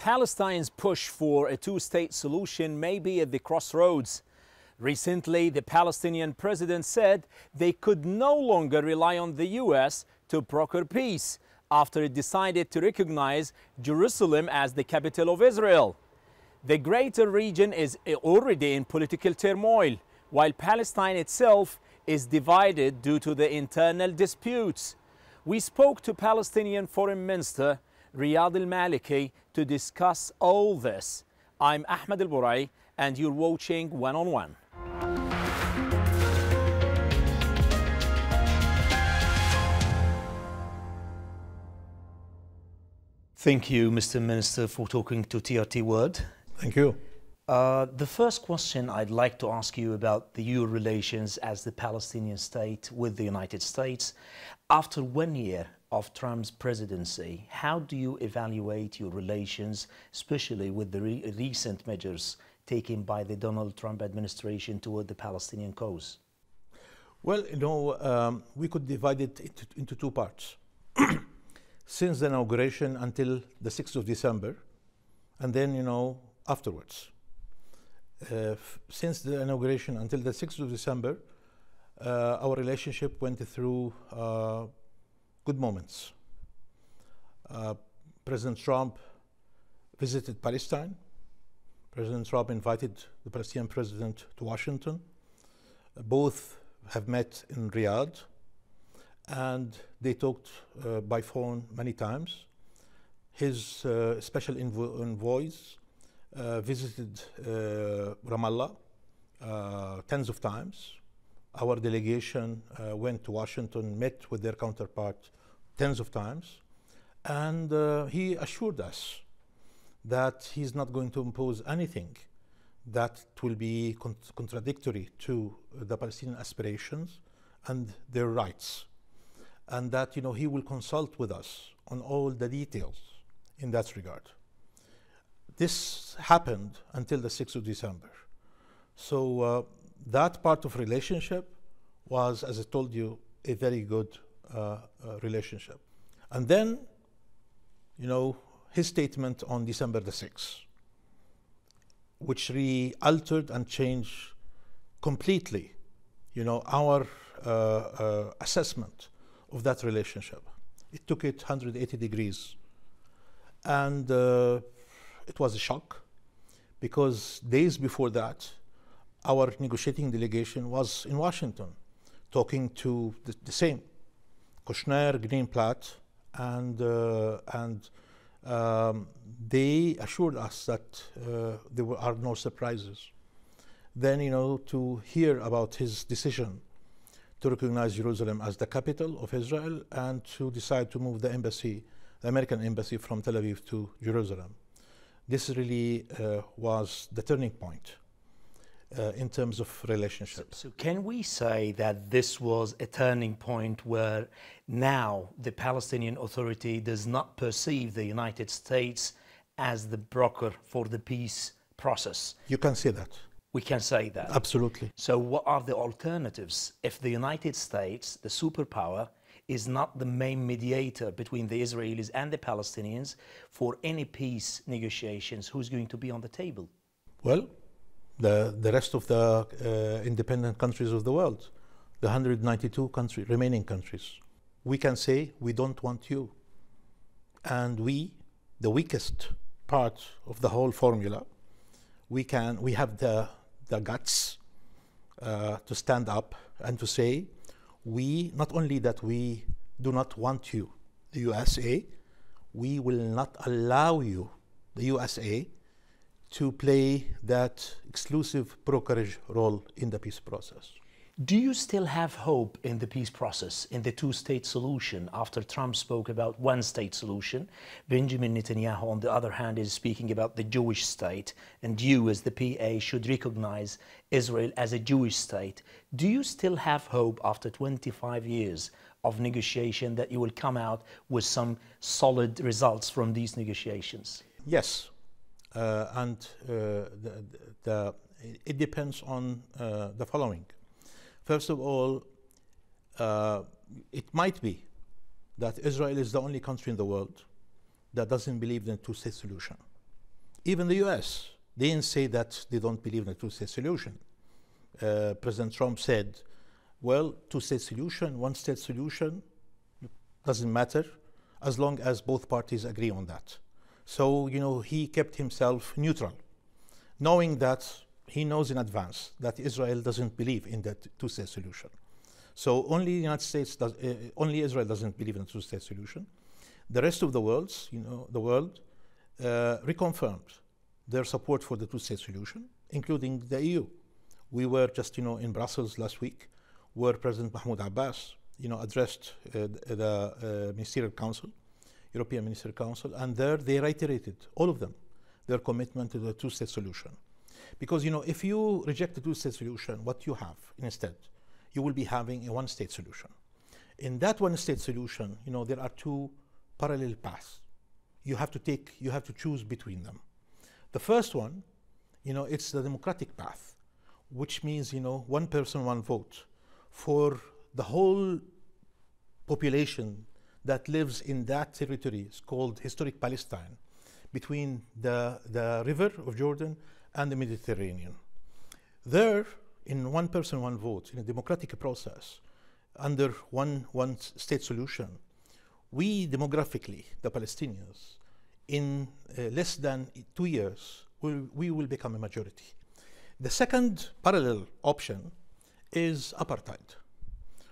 Palestine's push for a two-state solution may be at the crossroads. Recently, the Palestinian president said they could no longer rely on the U.S. to broker peace after it decided to recognize Jerusalem as the capital of Israel. The greater region is already in political turmoil, while Palestine itself is divided due to the internal disputes. We spoke to Palestinian Foreign Minister Riyad al-Maliki to discuss all this. I'm Ahmed al-Burai and you're watching One on One. Thank you, Mr. Minister, for talking to TRT World. Thank you. The first question I'd like to ask you about your relations as the Palestinian state with the United States. After 1 year of Trump's presidency, how do you evaluate your relations, especially with the recent measures taken by the Donald Trump administration toward the Palestinian cause? Well, we could divide it into two parts. Since the inauguration until the 6th of December, and then, afterwards. Since the inauguration until the 6th of December, our relationship went through good moments. President Trump visited Palestine. President Trump invited the Palestinian president to Washington. Both have met in Riyadh, and they talked by phone many times. His special envoys visited Ramallah tens of times. Our delegation went to Washington, met with their counterpart tens of times, and he assured us that he's not going to impose anything that will be contradictory to the Palestinian aspirations and their rights, and that he will consult with us on all the details in that regard. This happened until the 6th of December. So that part of relationship was, as I told you, a very good relationship. And then, his statement on December the 6th, which re-altered and changed completely, our assessment of that relationship. It took it 180 degrees. And it was a shock, because days before that, our negotiating delegation was in Washington, talking to the same, Kushner, Greenblatt, and they assured us that there are no surprises. Then, to hear about his decision to recognize Jerusalem as the capital of Israel and to decide to move the embassy, the American embassy, from Tel Aviv to Jerusalem. This really was the turning point in terms of relationships. So can we say that this was a turning point where now the Palestinian Authority does not perceive the United States as the broker for the peace process? You can say that. We can say that. Absolutely. So what are the alternatives if the United States, the superpower, is not the main mediator between the Israelis and the Palestinians for any peace negotiations? Who's going to be on the table? Well, the rest of the independent countries of the world, the 192 remaining countries. We can say, we don't want you. And we, the weakest part of the whole formula, we have the guts to stand up and to say, not only that we do not want you, the USA, we will not allow you, the USA, to play that exclusive brokerage role in the peace process. Do you still have hope in the peace process, in the two-state solution, after Trump spoke about one-state solution? Benjamin Netanyahu, on the other hand, is speaking about the Jewish state, and you, as the PA, should recognize Israel as a Jewish state. Do you still have hope after 25 years of negotiation that you will come out with some solid results from these negotiations? Yes, it depends on the following. First of all, it might be that Israel is the only country in the world that doesn't believe in a two-state solution. Even the US, they didn't say that they don't believe in a two-state solution. President Trump said, well, two-state solution, one-state solution, doesn't matter as long as both parties agree on that. So, you know, he kept himself neutral, knowing that he knows in advance that Israel doesn't believe in that two-state solution. So only the United States does, only Israel doesn't believe in a two-state solution. The rest of the world, reconfirmed their support for the two-state solution, including the EU. We were just, in Brussels last week, where President Mahmoud Abbas, addressed the Ministerial Council, European Ministerial Council, and there they reiterated, all of them, their commitment to the two-state solution. Because, if you reject the two-state solution, what you have instead, you will be having a one-state solution. In that one-state solution, there are two parallel paths. You have to choose between them. The first one, it's the democratic path, which means, one person, one vote for the whole population that lives in that territory. It's called historic Palestine, between the river of Jordan and the Mediterranean. There, in one person, one vote, in a democratic process, under one state solution, we demographically, the Palestinians, in less than 2 years, we will become a majority. The second parallel option is apartheid,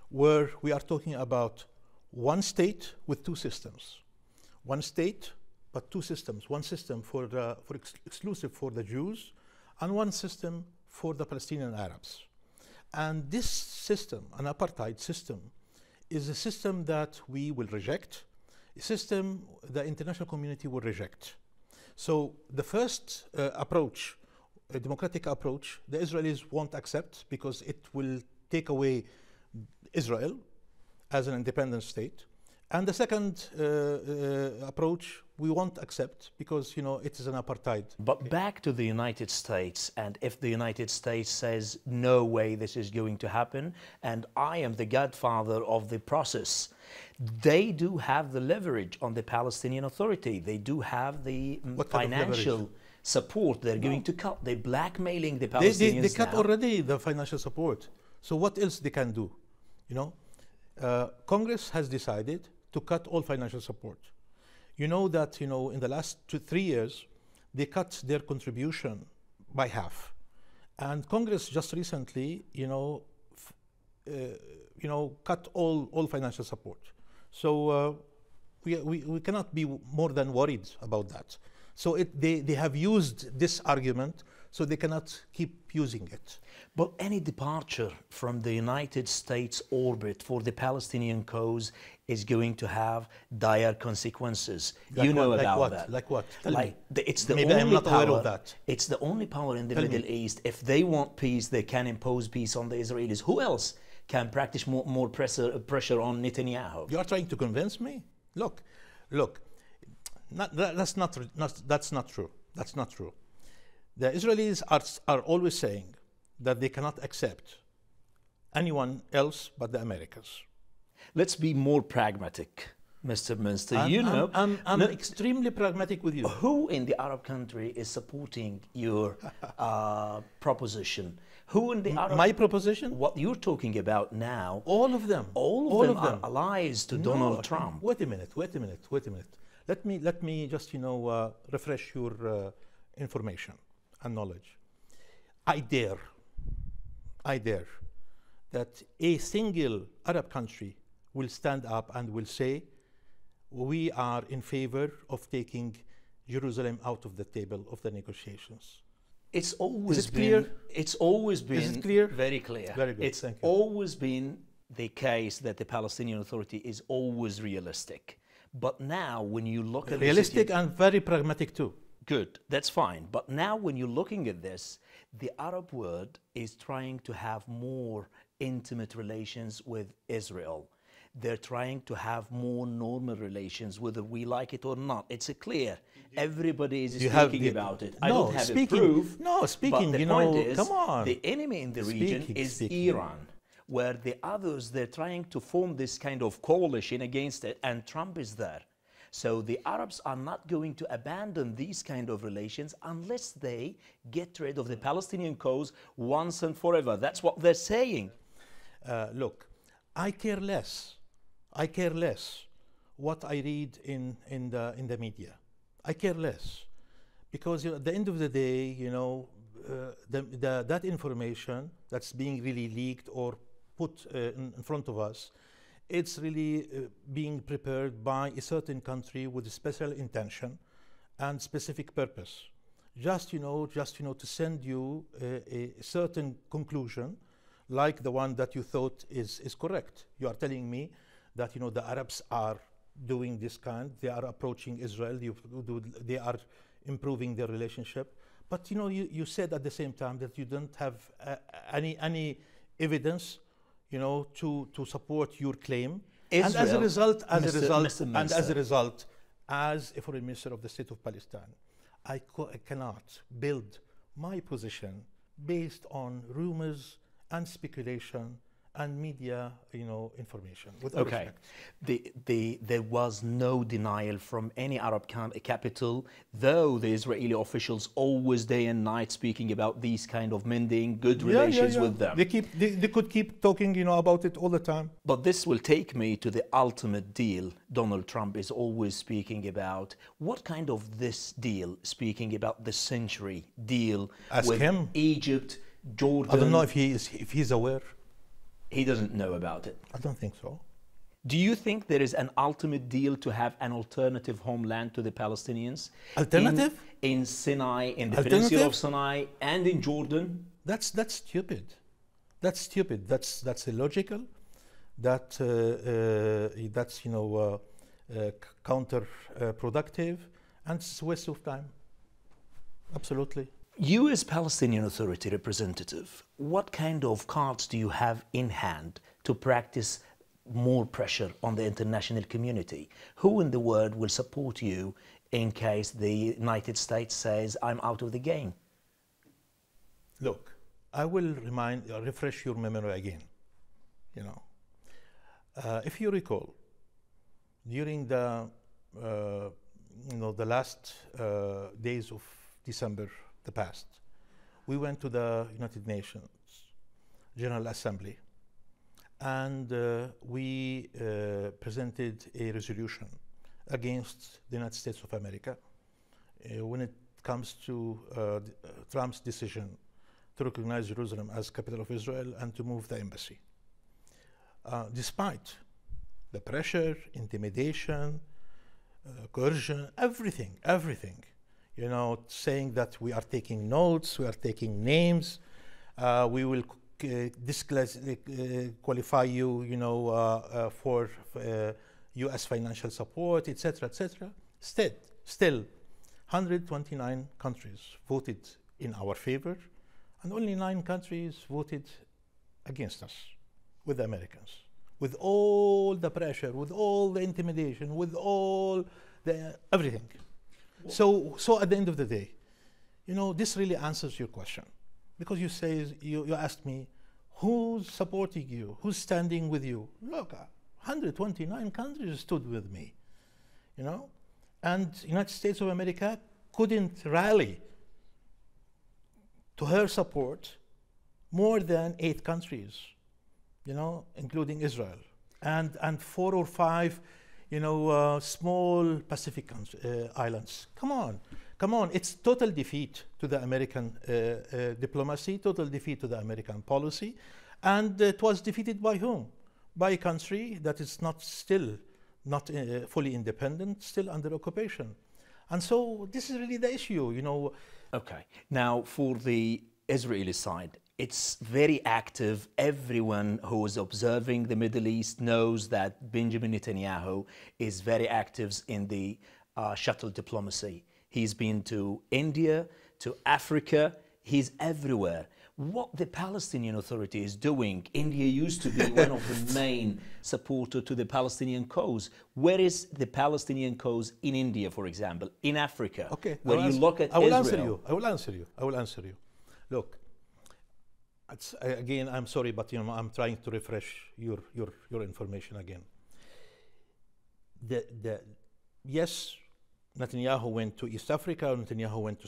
where we are talking about one state with two systems. One state, but two systems. One system exclusive for the Jews, and one system for the Palestinian Arabs. And this system, an apartheid system, is a system that we will reject, a system the international community will reject. So the first approach, a democratic approach, the Israelis won't accept because it will take away Israel as an independent state. And the second approach we won't accept because, it is an apartheid. But back to the United States, and if the United States says, no way this is going to happen, and I am the godfather of the process, they do have the leverage on the Palestinian Authority. They do have the financial support they're going to cut. They're blackmailing the Palestinians. They cut already the financial support. So what else they can do? Congress has decided to cut all financial support. You know that, in the last 3 years, they cut their contribution by half. And Congress just recently, cut all financial support. So we cannot be more than worried about that. So they have used this argument, so they cannot keep using it. But any departure from the United States orbit for the Palestinian cause is going to have dire consequences. Like you know what, about like that. Like what? It's the Maybe only I'm not power, aware of that. It's the only power in the Middle East. If they want peace, they can impose peace on the Israelis. Who else can practice more pressure on Netanyahu? You are trying to convince me? Look. That's not true. That's not true. The Israelis are always saying that they cannot accept anyone else but the Americans. Let's be more pragmatic, Mr. Minister. I'm extremely pragmatic with you. Who in the Arab country is supporting your proposition? Who in the Arab... My proposition? What you're talking about now... All of them. All of them are allies to Donald Trump. Wait a minute. Let me just, refresh your information and knowledge. I dare that a single Arab country will stand up and will say, we are in favor of taking Jerusalem out of the table of the negotiations. It's always been clear? It's always been Is it clear? Very clear. Very good. It's Thank you. always been the case that the Palestinian Authority is always realistic. But now when you look at realistic and very pragmatic too. Good, that's fine. But now when you're looking at this, the Arab world is trying to have more intimate relations with Israel. They're trying to have more normal relations, whether we like it or not. It's clear. Everybody is speaking about it. I don't have a proof. No, speaking, but the point is, come on. The enemy in the region is Iran, where the others, they're trying to form this kind of coalition against it, and Trump is there. So the Arabs are not going to abandon these kind of relations unless they get rid of the Palestinian cause once and forever. That's what they're saying. Look, I care less. I care less what I read in the media. I care less. Because at the end of the day, that information that's being really leaked or put in front of us, it's really being prepared by a certain country with a special intention and specific purpose. Just to send you a certain conclusion, like the one that you thought is correct. You are telling me that the Arabs are doing this kind. They are approaching Israel. They are improving their relationship. But you said at the same time that you don't have any evidence, to support your claim. Israel, and as a result, as a foreign minister of the state of Palestine, I cannot build my position based on rumors and speculation and media, information. With all okay, respect. there was no denial from any Arab capital, though the Israeli officials always day and night speaking about these kind of mending good relations with them. They could keep talking, about it all the time. But this will take me to the ultimate deal Donald Trump is always speaking about. What kind of this deal, speaking about the century deal with him. Egypt, Jordan? I don't know if he's aware. He doesn't know about it. I don't think so. Do you think there is an ultimate deal to have an alternative homeland to the Palestinians? Alternative? In Sinai, in the peninsula of Sinai, and in Jordan? That's stupid. That's stupid. That's illogical. That's counterproductive, and it's a waste of time. Absolutely. You as Palestinian Authority representative, what kind of cards do you have in hand to practice more pressure on the international community? Who in the world will support you in case the United States says, I'm out of the game? Look, I will refresh your memory again. If you recall, during the last days of December, the past, we went to the United Nations General Assembly, and we presented a resolution against the United States of America when it comes to Trump's decision to recognize Jerusalem as capital of Israel and to move the embassy. Despite the pressure, intimidation, coercion, everything, saying that we are taking notes, we are taking names, we will disqualify you, for U.S. financial support, etc., etc. Still, 129 countries voted in our favor, and only 9 countries voted against us, with the Americans. With all the pressure, with all the intimidation, with all the everything. So at the end of the day, this really answers your question, because you asked me, who's supporting you, who's standing with you? Look, 129 countries stood with me, and United States of America couldn't rally to her support more than 8 countries, including Israel, and 4 or 5 small Pacific islands. Come on, it's total defeat to the American diplomacy, total defeat to the American policy, and it was defeated by whom? By a country that is still not fully independent, still under occupation. And so this is really the issue, Okay, now for the Israeli side, it's very active. Everyone who is observing the Middle East knows that Benjamin Netanyahu is very active in the shuttle diplomacy. He's been to India, to Africa, he's everywhere. What the Palestinian Authority is doing, India used to be one of the main supporters to the Palestinian cause. Where is the Palestinian cause in India, for example, in Africa? Okay, when you look at I will Israel. I will answer you. Look, again, I'm sorry, but I'm trying to refresh your information again. yes, Netanyahu went to East Africa, Netanyahu went to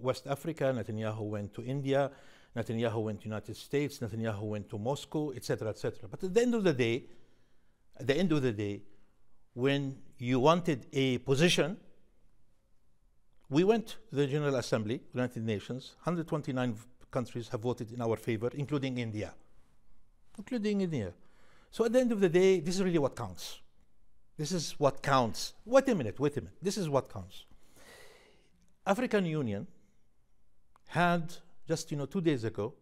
West Africa, Netanyahu went to India, Netanyahu went to United States, Netanyahu went to Moscow, etc., etc. But at the end of the day, when you wanted a position, we went to the General Assembly, United Nations. 129 countries have voted in our favor, including India. So at the end of the day, this is really what counts. This is what counts. Wait a minute. This is what counts. African Union had just 2 days ago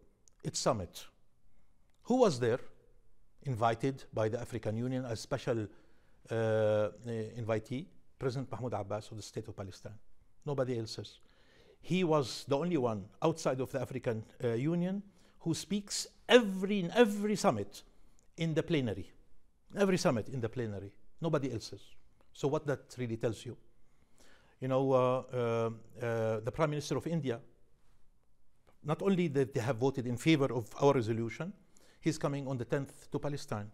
its summit. Who was there? Invited by the African Union as special invitee, President Mahmoud Abbas of the State of Palestine. Nobody else is. He was the only one outside of the African Union who speaks in every summit in the plenary. Every summit in the plenary. Nobody else is. So what that really tells you? The Prime Minister of India, not only that they have voted in favor of our resolution, he's coming on the 10th to Palestine.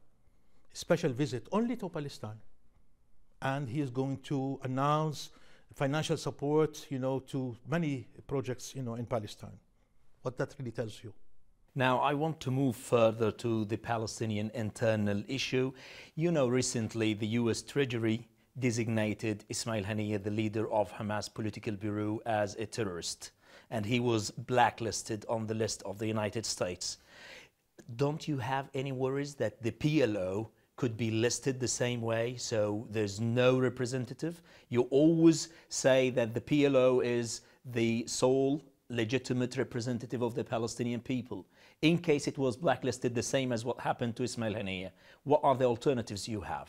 A special visit only to Palestine. And he is going to announce financial support, to many projects, in Palestine. What that really tells you. Now, I want to move further to the Palestinian internal issue. Recently the US Treasury designated Ismail Haniyeh, the leader of Hamas political bureau, as a terrorist, and he was blacklisted on the list of the United States. Don't you have any worries that the PLO could be listed the same way, so there's no representative? You always say that the PLO is the sole legitimate representative of the Palestinian people. In case it was blacklisted the same as what happened to Ismail Haniyeh, what are the alternatives you have?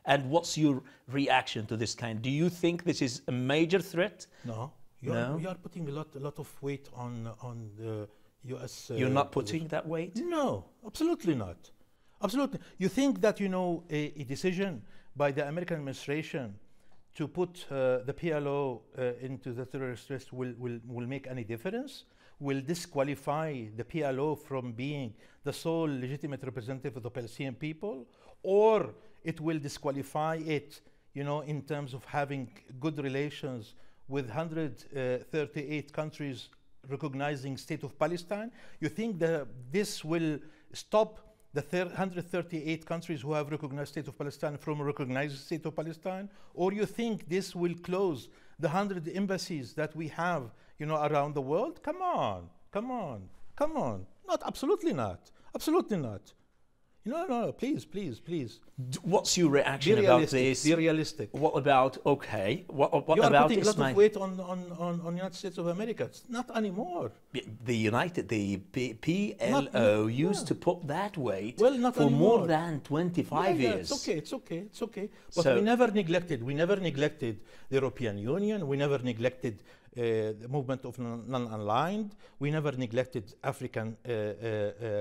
And what's your reaction to this kind? Do you think this is a major threat? No. You are putting a lot of weight on the US. You're not putting that weight? No, absolutely not. Absolutely. You think that, a decision by the American administration to put the PLO into the terrorist list will make any difference? Will disqualify the PLO from being the sole legitimate representative of the Palestinian people? Or it will disqualify it, in terms of having good relations with 138 countries recognizing State of Palestine? You think that this will stop the 138 countries who have recognized State of Palestine from recognizing State of Palestine? Or you think this will close the 100 embassies that we have, around the world? Come on. Not, absolutely not. Absolutely not. No, please. What's your reaction about this? Be realistic. What about, okay, what you about are putting Ismail? a lot of weight on United States of America. It's not anymore. The PLO used to put that weight for anymore. more than 25 years. It's okay. But we never neglected the European Union. We never neglected the movement of non-aligned. We never neglected African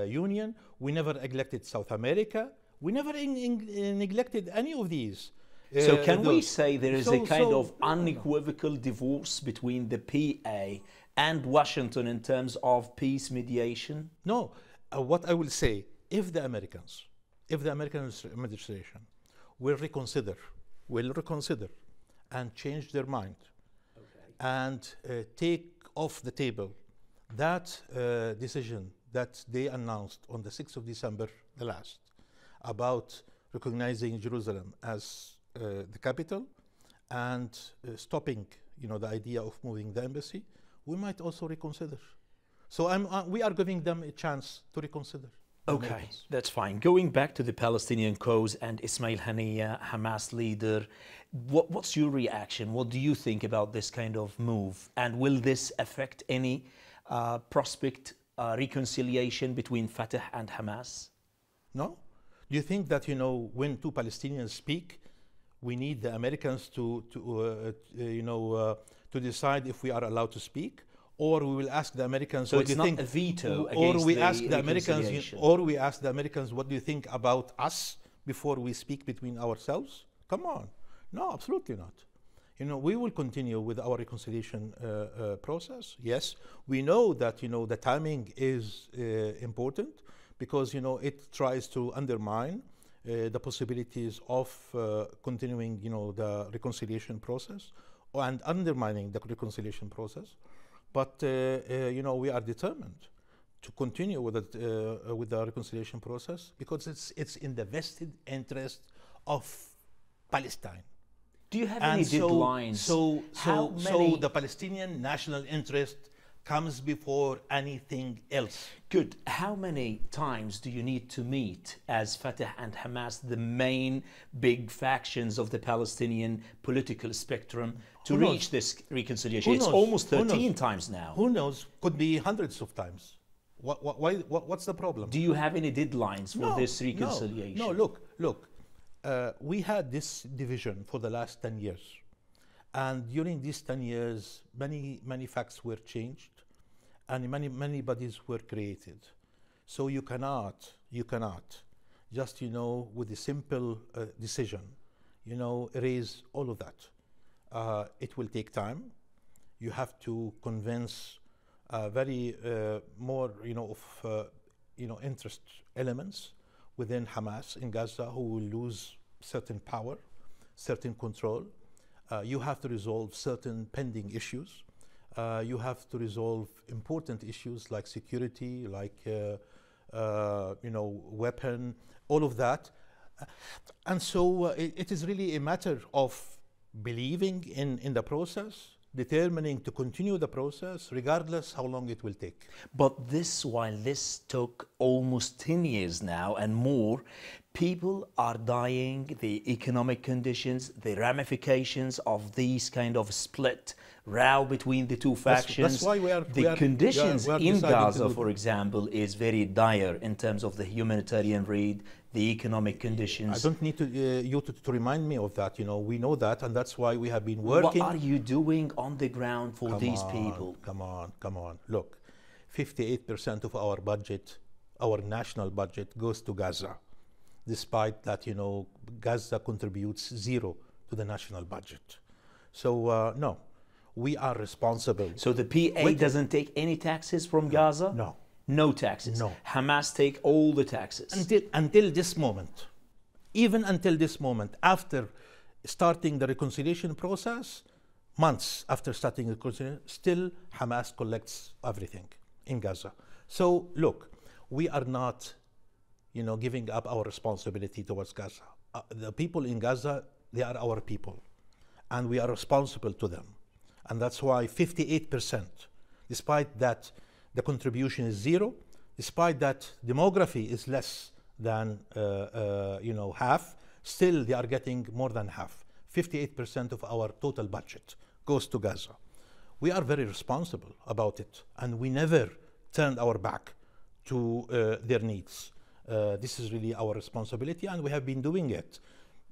Union. We never neglected South America. We never neglected any of these. So can we say there is a kind of unequivocal divorce between the PA and Washington in terms of peace mediation? No. What I will say, if the American administration will reconsider and change their mind, and take off the table that decision that they announced on the 6th of December, the last, about recognizing Jerusalem as the capital and stopping, the idea of moving the embassy, we might also reconsider. So we are giving them a chance to reconsider. Okay, that's fine. Going back to the Palestinian cause and Ismail Haniyeh, Hamas leader, what's your reaction? What do you think about this kind of move? And will this affect any prospect reconciliation between Fatah and Hamas? No. Do you think that, when two Palestinians speak, we need the Americans to decide if we are allowed to speak? Or we will ask the Americans, so what do you think? It's not a veto or we ask the Americans, what do you think about us before we speak between ourselves? Come on. No, absolutely not. We will continue with our reconciliation process. Yes, we know that, the timing is important because, it tries to undermine the possibilities of continuing, the reconciliation process and undermining the reconciliation process. But we are determined to continue with the reconciliation process because it's in the vested interest of Palestine. Do you have any deadlines? So the Palestinian national interest comes before anything else. Good. How many times do you need to meet as Fatah and Hamas, the main big factions of the Palestinian political spectrum, to reach this reconciliation? It's almost 13 times now. Who knows? Could be hundreds of times. What's the problem? Do you have any deadlines for this reconciliation? No, look. We had this division for the last 10 years. And during these 10 years, many facts were changed and many bodies were created. So you cannot just, with a simple decision, erase all of that. It will take time. You have to convince very more, interest elements within Hamas in Gaza who will lose certain power, certain control. You have to resolve certain pending issues. You have to resolve important issues like security, like weapon, all of that. And so it is really a matter of believing in the process, determining to continue the process regardless how long it will take. But while this took almost 10 years now and more, people are dying, the economic conditions, the ramifications of these kind of split row between the two factions. That's why the conditions in Gaza, for example, is very dire in terms of the humanitarian aid, the economic conditions. I don't need you to remind me of that. We know that, and that's why we have been working. What are you doing on the ground for these people? Come on. Look, 58% of our budget, our national budget, goes to Gaza. Despite that, Gaza contributes zero to the national budget. So, no, we are responsible. So the PA doesn't take any taxes from Gaza? No. No taxes? No. Hamas take all the taxes? Until this moment. Even until this moment, after starting the reconciliation process, months after starting the reconciliation, still Hamas collects everything in Gaza. So, look, we are not giving up our responsibility towards Gaza. The people in Gaza, they are our people, and we are responsible to them. And that's why 58%, despite that the contribution is zero, despite that demography is less than half, still they are getting more than half. 58% of our total budget goes to Gaza. We are very responsible about it, and we never turned our back to their needs. This is really our responsibility, and we have been doing it.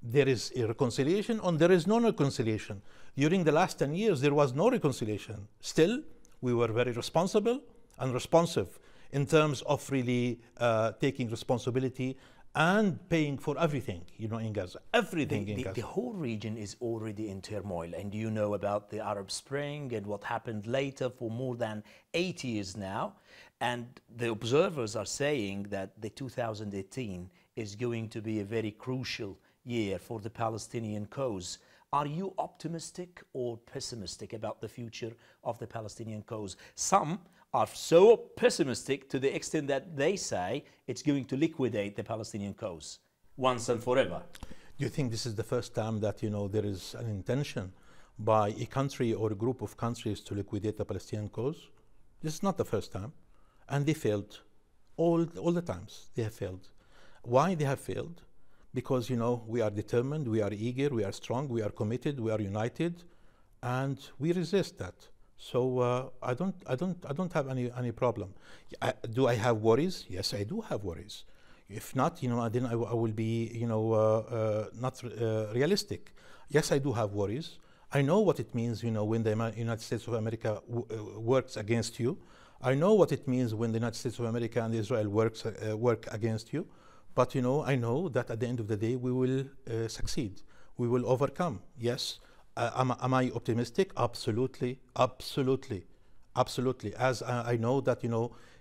There is a reconciliation, and there is no reconciliation. During the last 10 years, there was no reconciliation. Still, we were very responsible and responsive in terms of really taking responsibility and paying for everything, in Gaza. Everything in Gaza. The whole region is already in turmoil, and you know about the Arab Spring and what happened later for more than 8 years now. And the observers are saying that the 2018 is going to be a very crucial year for the Palestinian cause. Are you optimistic or pessimistic about the future of the Palestinian cause? Some are so pessimistic to the extent that they say it's going to liquidate the Palestinian cause once and forever. Do you think this is the first time that there is an intention by a country or a group of countries to liquidate the Palestinian cause? This is not the first time. And they failed all the times. They have failed. Why they have failed? Because we are determined, we are eager, we are strong, we are committed, we are united, and we resist that. So I don't have any problem. Do I have worries? Yes, I do have worries. If not, then I will be not realistic. Yes, I do have worries. I know what it means, when the United States of America works against you. I know what it means when the United States of America and Israel work against you. But I know that at the end of the day we will succeed. We will overcome. Yes. Am I optimistic? Absolutely. As I know that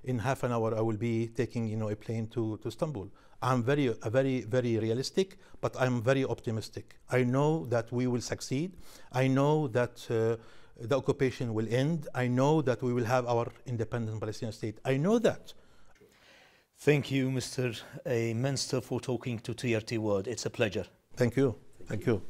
in half an hour I will be taking a plane to Istanbul. I'm very realistic, but I'm very optimistic. I know that we will succeed. I know that the occupation will end. I know that we will have our independent Palestinian state. I know that. Thank you, Mr. Minister, for talking to TRT World. It's a pleasure. Thank you. Thank you.